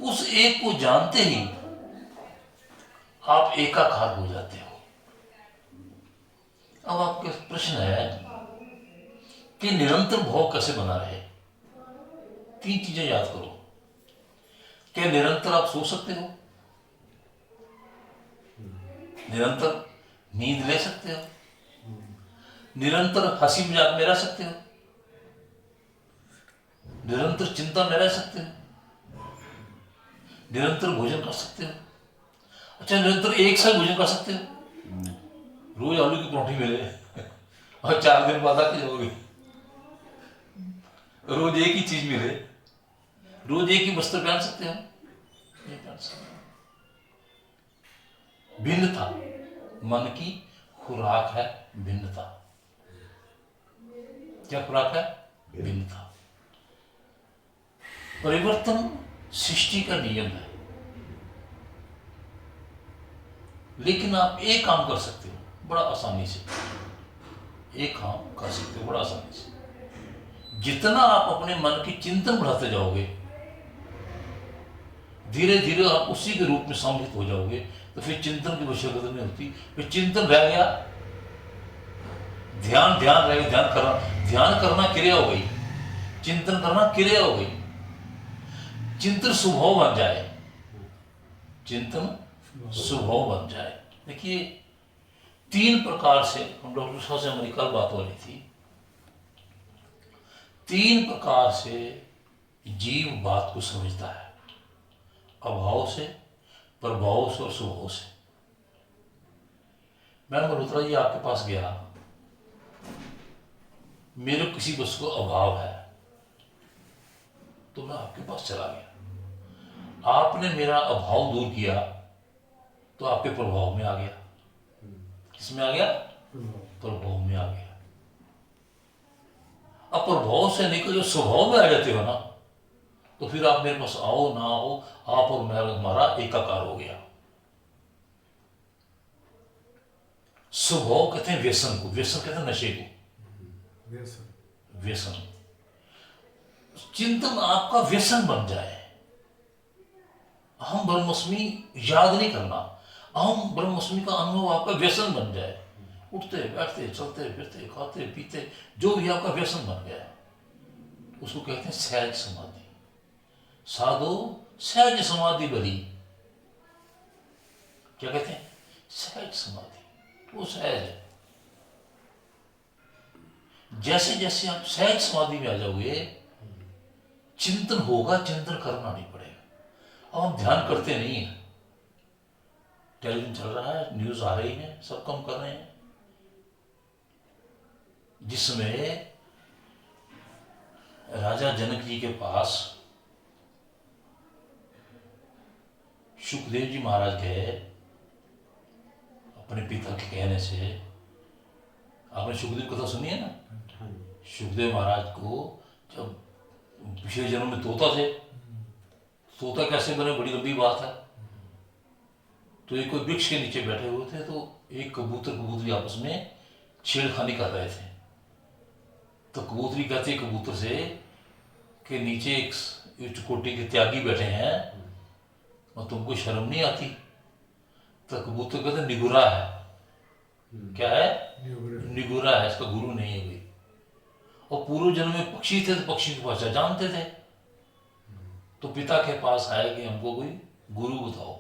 उस एक को जानते ही आप एकाकार हो जाते हो। अब आपका प्रश्न है कि निरंतर भाव कैसे बना रहे। तीन चीजें याद करो। क्या निरंतर आप सो सकते हो? निरंतर नींद ले सकते हो? निरंतर हंसी मजाक में रह सकते हो? निरंतर चिंता में रह सकते हो? निरंतर भोजन कर सकते हो? अच्छा, निरंतर एक साथ भोजन कर सकते हो? रोज आलू की परोठी मिले और 4 दिन बाद आके जाओगे, रोज एक ही चीज मिले, रोज एक ही वस्त्र पहन सकते हो? नहीं पहन सकते। भिन्नता मन की खुराक है। भिन्नता क्या खुराक है? भिन्नता। परिवर्तन सृष्टि का नियम है, लेकिन आप एक काम कर सकते हो बड़ा आसानी से। एक काम कर सकते हो बड़ा आसानी से। जितना आप अपने मन की चिंतन बढ़ाते जाओगे, धीरे धीरे आप उसी के रूप में सम्मिलित हो जाओगे। तो फिर चिंतन की आवश्यकता नहीं होती। फिर चिंतन रह गया, ध्यान ध्यान रह गया। ध्यान करना क्रिया हो गई, चिंतन करना क्रिया हो गई। चिंतन स्वभाव बन जाए, चिंतन स्वभाव बन जाए। देखिए, 3 प्रकार से, हम डॉक्टर साहब से हमारी कल बात हो रही थी, 3 प्रकार से जीव बात को समझता है। अभाव से, प्रभाव से और स्वभाव से। मैं मल्होत्रा जी आपके पास गया, मेरे किसी वस्तु को अभाव है तो मैं आपके पास चला गया। आपने मेरा अभाव दूर किया तो आपके प्रभाव में आ गया। किसमें आ गया? प्रभाव में आ गया। अब प्रभाव से निकल जो स्वभाव में आ जाते हो ना, तो फिर आप मेरे पास आओ ना आओ, आप और मैं हमारा एकाकार हो गया। स्वभाव कहते हैं व्यसन को, व्यसन कहते हैं नशे को। व्यसन, चिंतन आपका व्यसन बन जाए। अहम ब्रह्मस्मि याद नहीं करना, अहम ब्रह्मस्मि का अनुभव आपका व्यसन बन जाए। उठते बैठते चलते फिरते खाते पीते जो भी आपका व्यसन बन गया, उसको कहते हैं सहज समाधि। साधो सहज समाधि भरी। क्या कहते हैं? सहज समाधि। वो सहज है। जैसे जैसे आप सहज समाधि में आ जाओगे, चिंतन होगा, चिंतन करना नहीं पड़ेगा। अब हम ध्यान करते नहीं है। टेलीविजन चल रहा है, न्यूज आ रही है, सब कम कर रहे हैं, जिसमें राजा जनक जी के पास सुखदेव जी महाराज गए अपने पिता के कहने से। आपने सुखदेव कथा सुनी है ना? सुखदेव महाराज को जब पिछले जन्म में तोता थे, तोता कैसे बने बड़ी लंबी बात है। तो एक कोई वृक्ष के नीचे बैठे हुए थे, तो एक कबूतर कबूतरी आपस में छेड़खानी कर रहे थे। तो कबूतरी कहती है कबूतर से कि नीचे एक उच्च कोटि के त्यागी बैठे हैं और तुमको शर्म नहीं आती? तो कबूतर कहते निगुरा है। क्या है? निगुरा है, इसका गुरु नहीं है कोई। और पूर्व जन्म में पक्षी थे तो पक्षी की भाषा जानते थे। तो पिता के पास आए कि हमको कोई गुरु बताओ।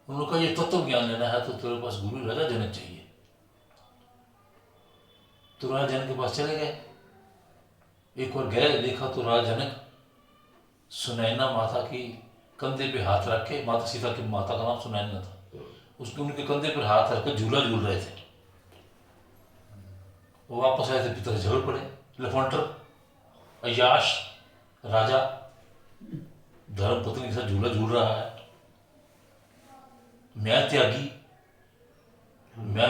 उन्होंने कहा ये तत्व ज्ञान लेना है तो तेरे पास गुरु राजा जनक चाहिए। तो राजा जनक के पास चले गए। एक बार गए, देखा तो राजा जनक सुनैना माता की कंधे पे हाथ रख के, माता सीता की माता का नाम सुनैना था, उसके उनके कंधे पर हाथ रख कर झूला झूल रहे थे। वो वापस आए थे, पिता से झगड़ पड़े। लफंटर अयाश राजा धर्म पत्नी के साथ झूला झूल रहा है, मैं त्यागी, मैं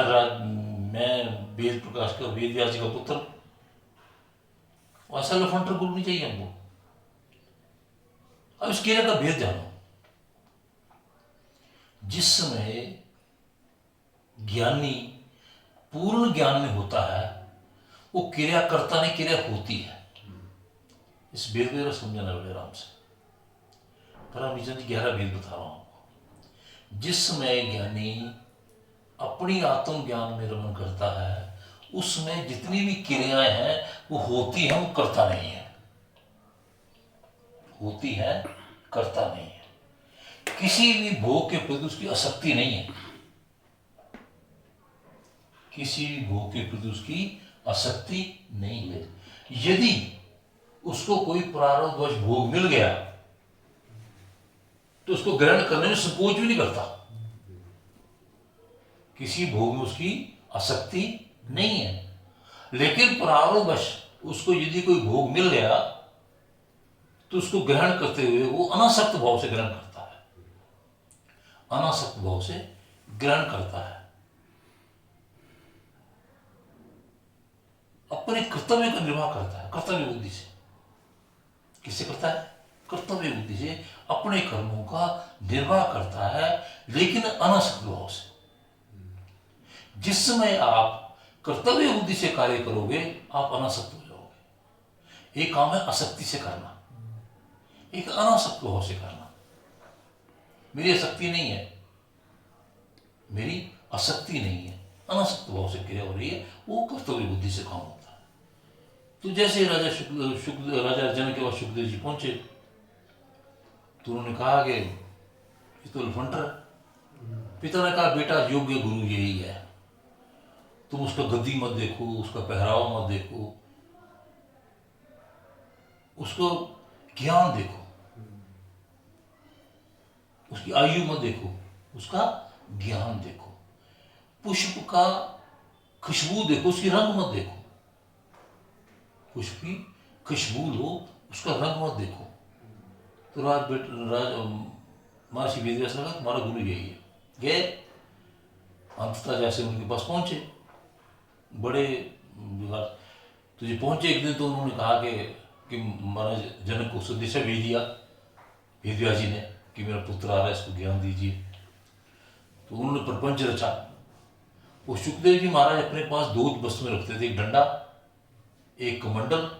वेद प्रकाश का, वेद व्यास जी का पुत्र। ऐसा लफंटर गुरु नहीं चाहिए हमको। अब इस क्रिया का भेद जानो। जिस समय ज्ञानी पूर्ण ज्ञान में होता है, वो क्रिया करता नहीं, क्रिया होती है। इस भेद को जरा समझना बड़े आराम से। पर हम जी गहरा भेद बता रहा हूँ आपको। जिस समय ज्ञानी अपनी आत्म ज्ञान में रमन करता है, उसमें जितनी भी क्रियाएं हैं वो होती हैं, वो करता नहीं है, होती है, करता नहीं है। किसी भी भोग के प्रति उसकी आसक्ति नहीं है, किसी भी भोग के प्रति उसकी आसक्ति नहीं है। यदि उसको कोई प्रारब्धवश भोग मिल गया तो उसको ग्रहण करने में संकोच भी नहीं करता, किसी भोग में उसकी आसक्ति नहीं है। लेकिन प्रारब्धवश उसको यदि कोई भोग मिल गया तो उसको ग्रहण करते हुए वो अनासक्त भाव से ग्रहण करता है, अनासक्त भाव से ग्रहण करता है, अपने कर्तव्य का निर्वाह करता है, कर्तव्य बुद्धि से। किससे करता है? कर्तव्य बुद्धि से अपने कर्मों का निर्वाह करता है, लेकिन अनासक्त भाव से। जिस समय आप कर्तव्य बुद्धि से कार्य करोगे आप अनासक्त हो जाओगे। एक काम है आसक्ति से करना, एक अनासक्त भाव से करना। मेरी आसक्ति नहीं है, मेरी आसक्ति नहीं है, अनासक्त भाव से क्रिया हो रही है, वो कर्तव्य बुद्धि से काम होता है। तो जैसे राजा जनक के पास सुखदेव जी पहुंचे तो उन्होंने कहा कि ये तो लफंटर। पिता ने कहा बेटा योग्य गुरु यही है, तुम उसका गद्दी मत देखो, उसका पहरावा मत देखो, उसको ज्ञान देखो, उसकी आयु मत देखो, उसका ज्ञान देखो। पुष्प का खुशबू देखो, उसकी रंग मत देखो, पुष्प की खुशबू लो, उसका रंग मत देखो। तो महर्षि वेदव्यास ने कहा तुम्हारा गुरु यही है। गए, अंततः जैसे उनके पास पहुंचे, बड़े तो जी पहुंचे एक दिन तो उन्होंने कहा कि महाराज जनक को संदेशा भेज दिया वेदव्यास जी ने कि मेरा पुत्र आ रहा है, इसको ज्ञान दीजिए। तो उन्होंने प्रपंच रचा। वो सुखदेव जी महाराज अपने पास दो वस्तुएं रखते थे, एक डंडा, एक कमंडल,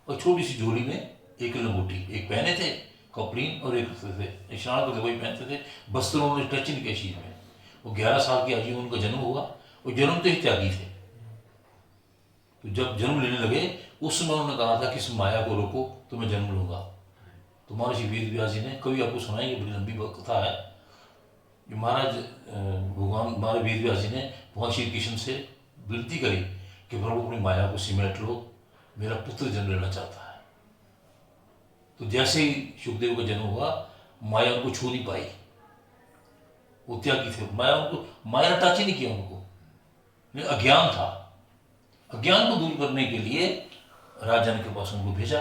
और छोटी सी झोली में एक लंगोटी। एक पहने थे कपड़ीन और एक रखते थे, स्नान करते वही पहनते थे। वस्त्र उन्होंने टच नहीं किया शरीर में। वो 11 साल की आयु में उनका जन्म हुआ, वो जन्म तो ही त्यागी थे। तो जब जन्म लेने लगे उस समय उन्होंने कहा था कि इस माया को रोको तो मैं जन्म लूंगा। तो महर्षि वेदव्यास जी ने कभी आपको सुनाएंगे, बड़ी लंबी कथा है। महाराज भगवान महाराज वेदव्यास जी ने भगवान श्री कृष्ण से विनती करी कि प्रभु अपनी माया को सिमेट लो, मेरा पुत्र जन्म लेना चाहता है। तो जैसे ही सुखदेव का जन्म हुआ माया उनको छू नहीं पाई, वो त्यागी थे। माया ने टच ही नहीं किया उनको, अज्ञान था। अज्ञान को दूर करने के लिए राजन के पास उनको भेजा।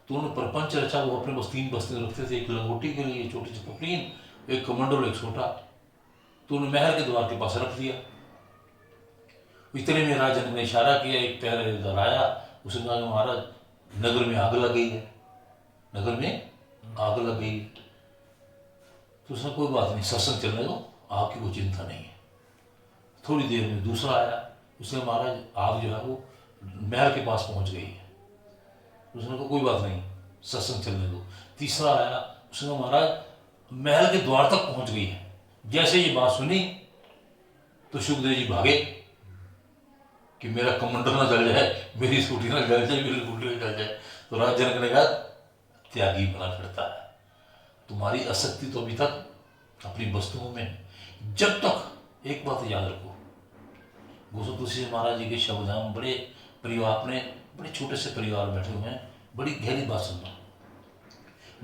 तो उन्होंने प्रपंच रचा। वो अपने पास 3 वस्त्र रखते थे, एक लंगोटी के लिए छोटी सी कपड़ीन, एक कमंडल, एक छोटा। तो उन्होंने महल के द्वार के पास रख दिया। इतने में राजन ने इशारा किया, एक पैर इधर आया, उसने कहा महाराज नगर में आग लग गई है, नगर में आग लग गई। तो उसने कोई बात नहीं, सत्संग चलने दो, आग की कोई चिंता नहीं है। थोड़ी देर में दूसरा आया, उसने महाराज आग जो है वो महल के पास पहुंच गई है। उसने कहा कोई बात नहीं, सत्संग चलने दो। तीसरा आया, उसने कहा महाराज महल के द्वार तक पहुंच गई है। जैसे ये बात सुनी तो सुखदेव जी भागे कि मेरा कमंडल ना जल जाए, मेरी स्कूटी ना जल जाए, मेरी स्कूटी ना जल जाए। तो राज जनक ने कहा त्यागी बना फिरता है, तुम्हारी आसक्ति तो अभी तक अपनी वस्तुओं में है। जब तक एक बात याद रखो, गोस्वामी तुलसी महाराज जी के शब्द हैं, बड़े परिवार अपने बड़े छोटे से परिवार बैठे हुए हैं, बड़ी गहरी बात सुनना।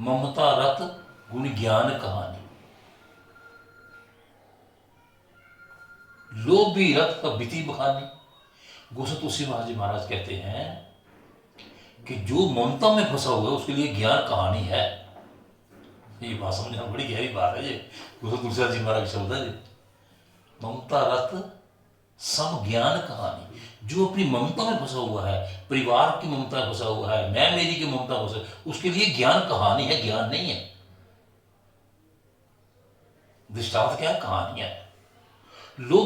ममता रत गुण ज्ञान कहानी, लोभ भी रत का बीती बखानी। गोस्वामी तुलसी महाराज कहते हैं कि जो ममता में फंसा हुआ है उसके लिए ज्ञान कहानी है। ये बात समझना बड़ी गहरी बात है। ये गोस्वामी तुलसी जी महाराज शब्द है। ममता रत सम ज्ञान कहानी, जो अपनी ममता में फंसा हुआ है, परिवार की ममता में फंसा हुआ है, मैं मेरी की ममता में फंसा, उसके लिए ज्ञान कहानी है, ज्ञान नहीं है। दृष्टांत क्या है? कहानियां है। लोग